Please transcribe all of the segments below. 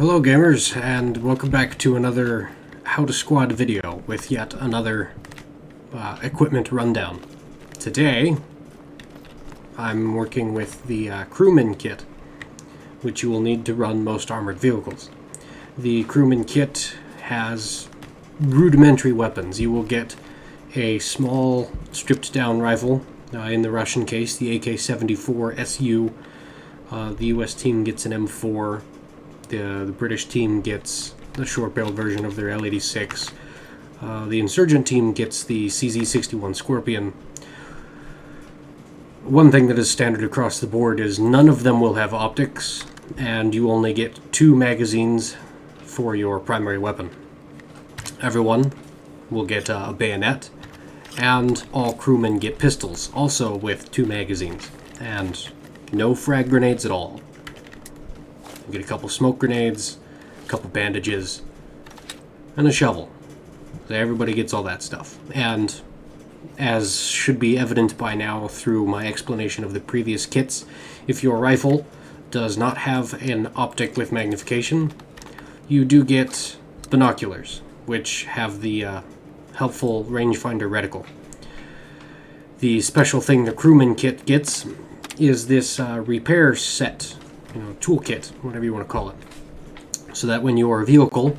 Hello gamers, and welcome back to another How to Squad video with yet another equipment rundown. Today, I'm working with the Crewman kit, which you will need to run most armored vehicles. The Crewman kit has rudimentary weapons. You will get a small stripped down rifle, in the Russian case, the AK-74 SU. The US team gets an M4. The British team gets the short-barreled version of their L86. The Insurgent team gets the CZ61 Scorpion. One thing that is standard across the board is none of them will have optics, and you only get 2 magazines for your primary weapon. Everyone will get a bayonet, and all crewmen get pistols, also with 2 magazines, and no frag grenades at all. You get a couple smoke grenades, a couple bandages, and a shovel. So everybody gets all that stuff. And as should be evident by now through my explanation of the previous kits, if your rifle does not have an optic with magnification, you do get binoculars, which have the helpful rangefinder reticle. The special thing the Crewman kit gets is this repair set, toolkit, whatever you want to call it, so that when your vehicle,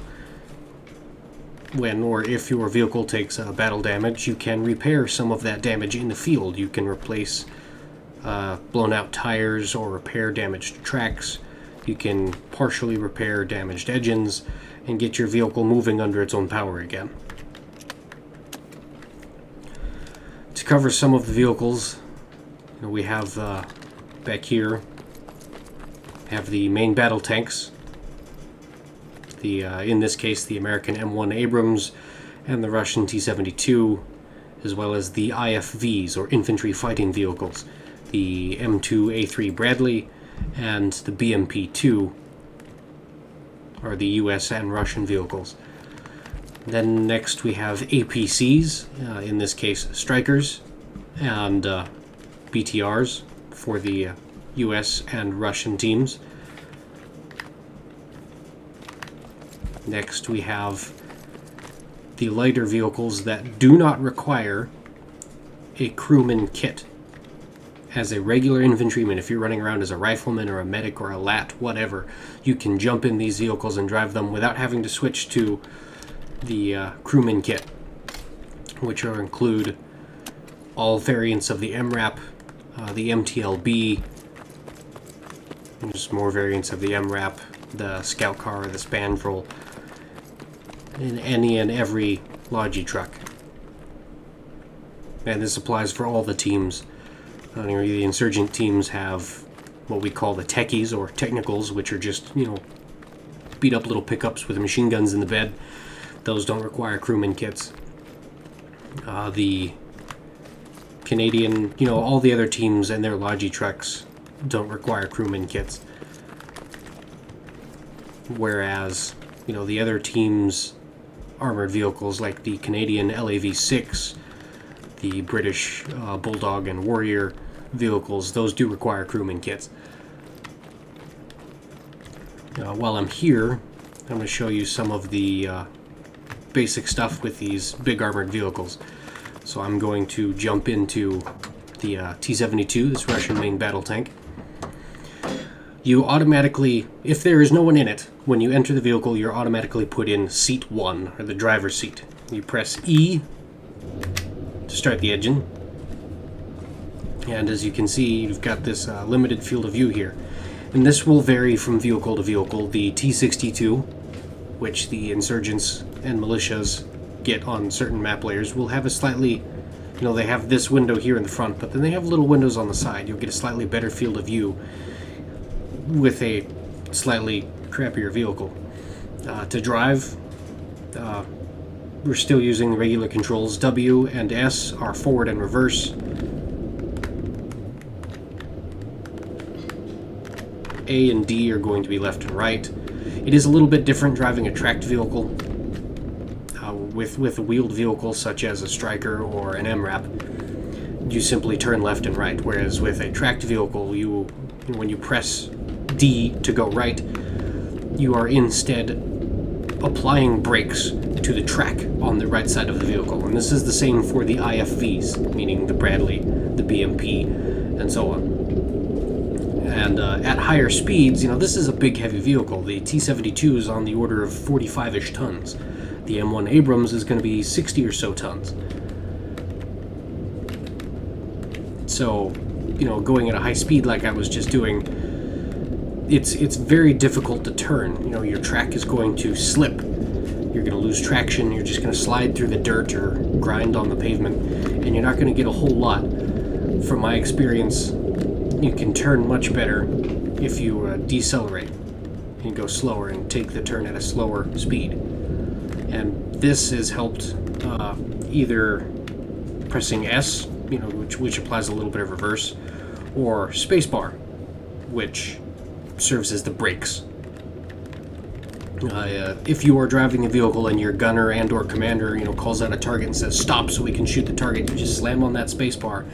or if your vehicle takes battle damage, you can repair some of that damage in the field. You can replace blown out tires or repair damaged tracks. You can partially repair damaged engines and get your vehicle moving under its own power again. To cover some of the vehicles, we have back here, have the main battle tanks, in this case the American M1 Abrams and the Russian T-72, as well as the IFVs, or infantry fighting vehicles, the M2A3 Bradley and the BMP-2 are the US and Russian vehicles. Then next we have APCs, in this case Strikers, and BTRs for the US and Russian teams. Next we have the lighter vehicles that do not require a crewman kit. As a regular infantryman, if you're running around as a rifleman or a medic or a lat, whatever, you can jump in these vehicles and drive them without having to switch to the crewman kit, which will include all variants of the MRAP, the MTLB, and just more variants of the MRAP, the Scout Car, the Spandrel, and any and every Logi truck. And this applies for all the teams. The Insurgent teams have what we call the techies, or technicals, which are just, beat up little pickups with machine guns in the bed. Those don't require crewman kits. The Canadian, all the other teams and their Logi trucks don't require crewman kits. Whereas, the other teams' armored vehicles, like the Canadian LAV-6, the British Bulldog and Warrior vehicles, those do require crewman kits. While I'm here, I'm going to show you some of the basic stuff with these big armored vehicles. So I'm going to jump into the T-72, this Russian main battle tank. You automatically, if there is no one in it, when you enter the vehicle, you're automatically put in seat 1, or the driver's seat. You press E to start the engine, and as you can see, you've got this limited field of view here. And this will vary from vehicle to vehicle. The T-62, which the insurgents and militias get on certain map layers, will have a slightly, they have this window here in the front, but then they have little windows on the side. You'll get a slightly better field of view with a slightly crappier vehicle. To drive, we're still using the regular controls. W and S are forward and reverse. A and D are going to be left and right. It is a little bit different driving a tracked vehicle. With a wheeled vehicle such as a Striker or an MRAP, you simply turn left and right, whereas with a tracked vehicle, when you press D to go right, you are instead applying brakes to the track on the right side of the vehicle. And this is the same for the IFVs, meaning the Bradley, the BMP, and so on. And at higher speeds, this is a big, heavy vehicle. The T-72 is on the order of 45-ish tons. The M1 Abrams is going to be 60 or so tons. So, going at a high speed like I was just doing, it's very difficult to turn. Your track is going to slip. You're going to lose traction. You're just going to slide through the dirt or grind on the pavement, and you're not going to get a whole lot. From my experience, you can turn much better if you decelerate and go slower and take the turn at a slower speed. And this has helped either pressing S, which applies a little bit of reverse, or spacebar, which serves as the brakes. If you are driving a vehicle and your gunner and or commander, calls out a target and says stop so we can shoot the target, you just slam on that spacebar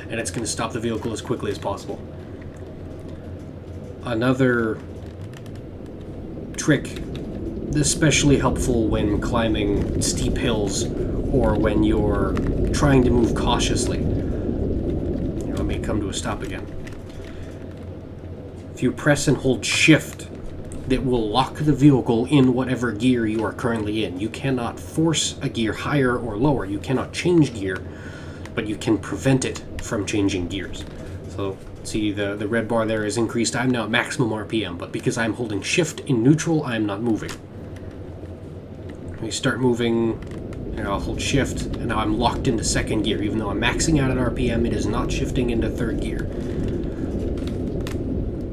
and it's going to stop the vehicle as quickly as possible. Another trick, especially helpful when climbing steep hills or when you're trying to move cautiously. I may come to a stop again. If you press and hold shift, that will lock the vehicle in whatever gear you are currently in. You cannot force a gear higher or lower. You cannot change gear, but you can prevent it from changing gears. So, see, the red bar there is increased. I'm now at maximum RPM, but because I'm holding shift in neutral, I'm not moving. When you start moving, I'll hold shift, and now I'm locked into second gear. Even though I'm maxing out at RPM, it is not shifting into third gear.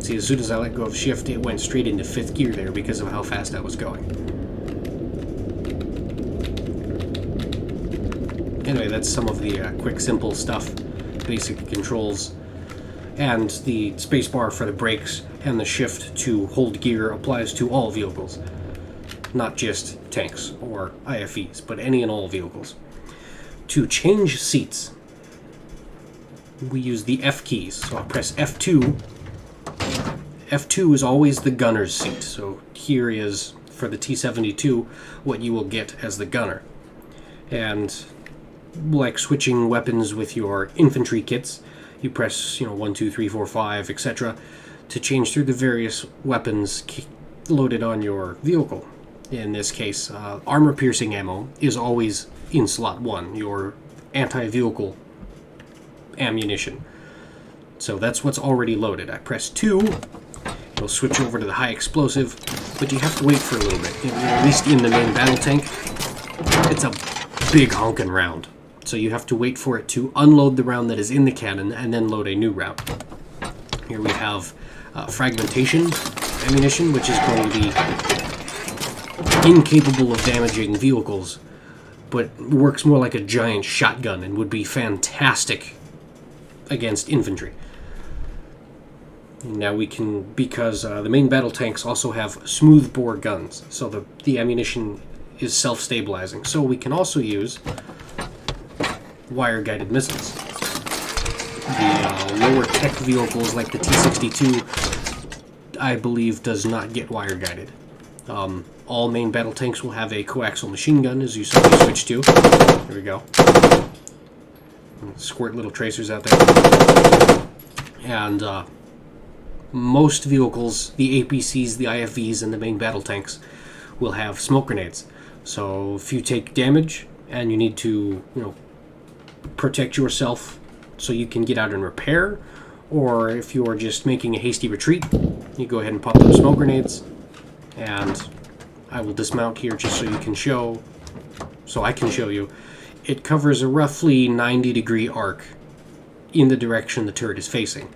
See, as soon as I let go of shift, it went straight into fifth gear there because of how fast I was going. Anyway, that's some of the quick, simple stuff, basic controls. And the spacebar for the brakes and the shift to hold gear applies to all vehicles. Not just tanks or IFVs, but any and all vehicles. To change seats, we use the F keys. So I'll press F2. F2 is always the gunner's seat. So here is, for the T-72, what you will get as the gunner. And like switching weapons with your infantry kits, you press 1, 2, 3, 4, 5, etc. to change through the various weapons loaded on your vehicle. In this case, armor-piercing ammo is always in slot 1, your anti-vehicle ammunition. So that's what's already loaded. I press 2, it'll switch over to the high explosive, but you have to wait for a little bit. At least in the main battle tank, it's a big honkin' round. So you have to wait for it to unload the round that is in the cannon and then load a new round. Here we have fragmentation ammunition, which is going to be incapable of damaging vehicles, but works more like a giant shotgun and would be fantastic against infantry. Now we can, because the main battle tanks also have smoothbore guns, so the ammunition is self-stabilizing. So we can also use wire-guided missiles. The lower tech vehicles like the T-62, I believe, does not get wire-guided. All main battle tanks will have a coaxial machine gun, as you saw me switch to. There we go. Squirt little tracers out there. And most vehicles, the APCs, the IFVs, and the main battle tanks will have smoke grenades. So if you take damage and you need to, protect yourself so you can get out and repair, or if you're just making a hasty retreat, you go ahead and pop those smoke grenades. And I will dismount here just so I can show you. It covers a roughly 90-degree arc in the direction the turret is facing.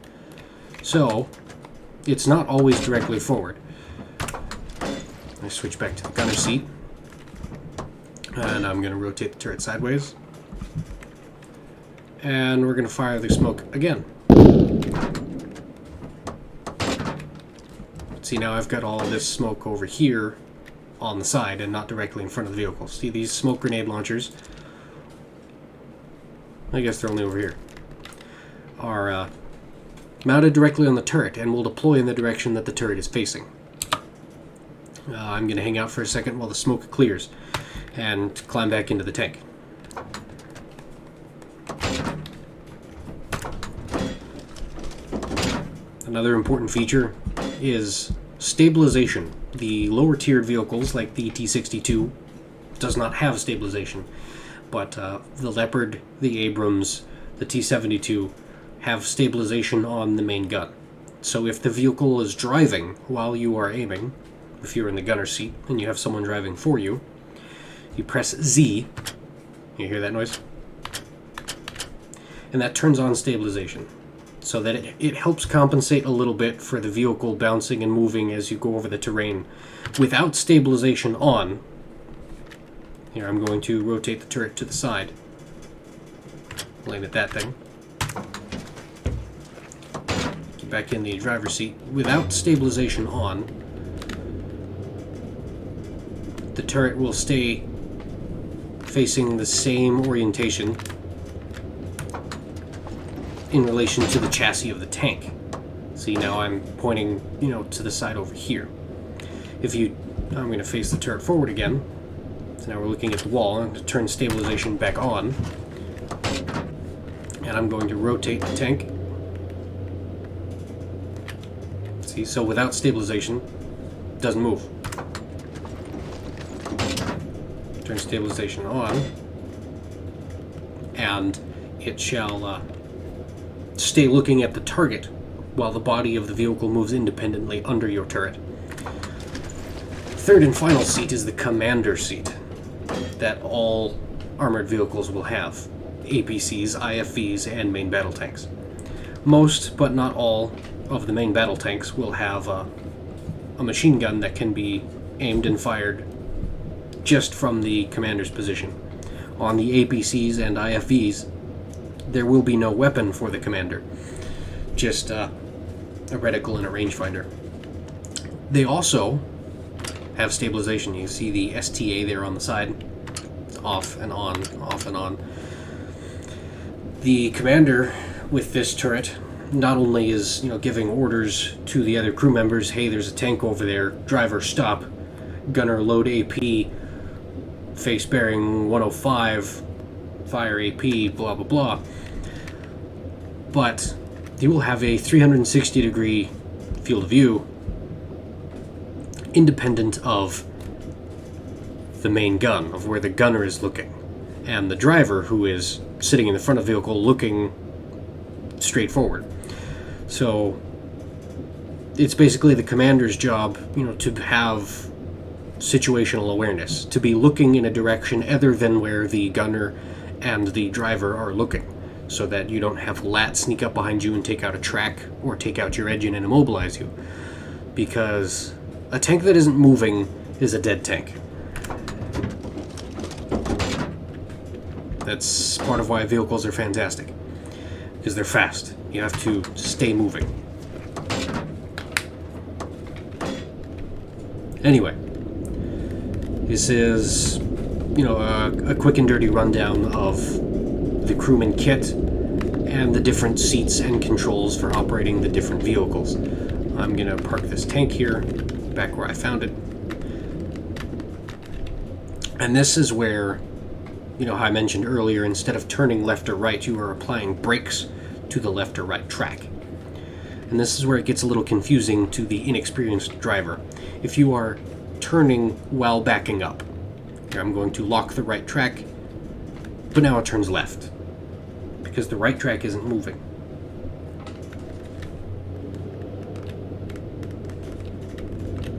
So it's not always directly forward. I switch back to the gunner seat, and I'm going to rotate the turret sideways. And we're going to fire the smoke again. See, now I've got all of this smoke over here on the side and not directly in front of the vehicle. See these smoke grenade launchers? I guess they're only over here. Are mounted directly on the turret and will deploy in the direction that the turret is facing. I'm going to hang out for a second while the smoke clears and climb back into the tank. Another important feature is stabilization. The lower tiered vehicles like the T-62 does not have stabilization, but the Leopard, the Abrams, the T-72 have stabilization on the main gun. So if the vehicle is driving while you are aiming, if you're in the gunner's seat and you have someone driving for you, you press Z, you hear that noise? And that turns on stabilization, so that it helps compensate a little bit for the vehicle bouncing and moving as you go over the terrain. Without stabilization on, here I'm going to rotate the turret to the side, aim at that thing, get back in the driver's seat. Without stabilization on, the turret will stay facing the same orientation in relation to the chassis of the tank. See, now I'm pointing, to the side over here. I'm going to face the turret forward again. So now we're looking at the wall. I'm going to turn stabilization back on. And I'm going to rotate the tank. See, so without stabilization, it doesn't move. Turn stabilization on. And it shall stay looking at the target while the body of the vehicle moves independently under your turret. Third and final seat is the commander seat that all armored vehicles will have. APCs, IFVs, and main battle tanks. Most, but not all, of the main battle tanks will have a machine gun that can be aimed and fired just from the commander's position. On the APCs and IFVs, there will be no weapon for the commander, just a reticle and a rangefinder. They also have stabilization. You see the STA there on the side. It's off and on, off and on. The commander with this turret not only is giving orders to the other crew members, hey, there's a tank over there, driver stop, gunner load AP, face bearing 105, fire AP, blah blah blah, but he will have a 360 degree field of view independent of the main gun, of where the gunner is looking, and the driver, who is sitting in the front of the vehicle looking straight forward. So it's basically the commander's job, to have situational awareness, to be looking in a direction other than where the gunner and the driver are looking, so that you don't have LAT sneak up behind you and take out a track or take out your engine and immobilize you. Because a tank that isn't moving is a dead tank. That's part of why vehicles are fantastic, because they're fast. You have to stay moving. Anyway, this is, a quick and dirty rundown of the Crewman kit and the different seats and controls for operating the different vehicles. I'm going to park this tank here, back where I found it. And this is where, how I mentioned earlier, instead of turning left or right, you are applying brakes to the left or right track. And this is where it gets a little confusing to the inexperienced driver. If you are turning while backing up, here I'm going to lock the right track, but now it turns left, because the right track isn't moving.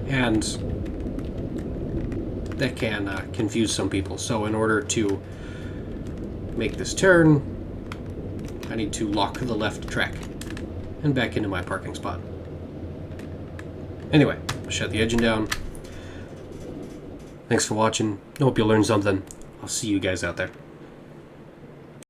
And that can confuse some people. So in order to make this turn, I need to lock the left track and back into my parking spot. Anyway, I'll shut the engine down. Thanks for watching. I hope you learned something. I'll see you guys out there.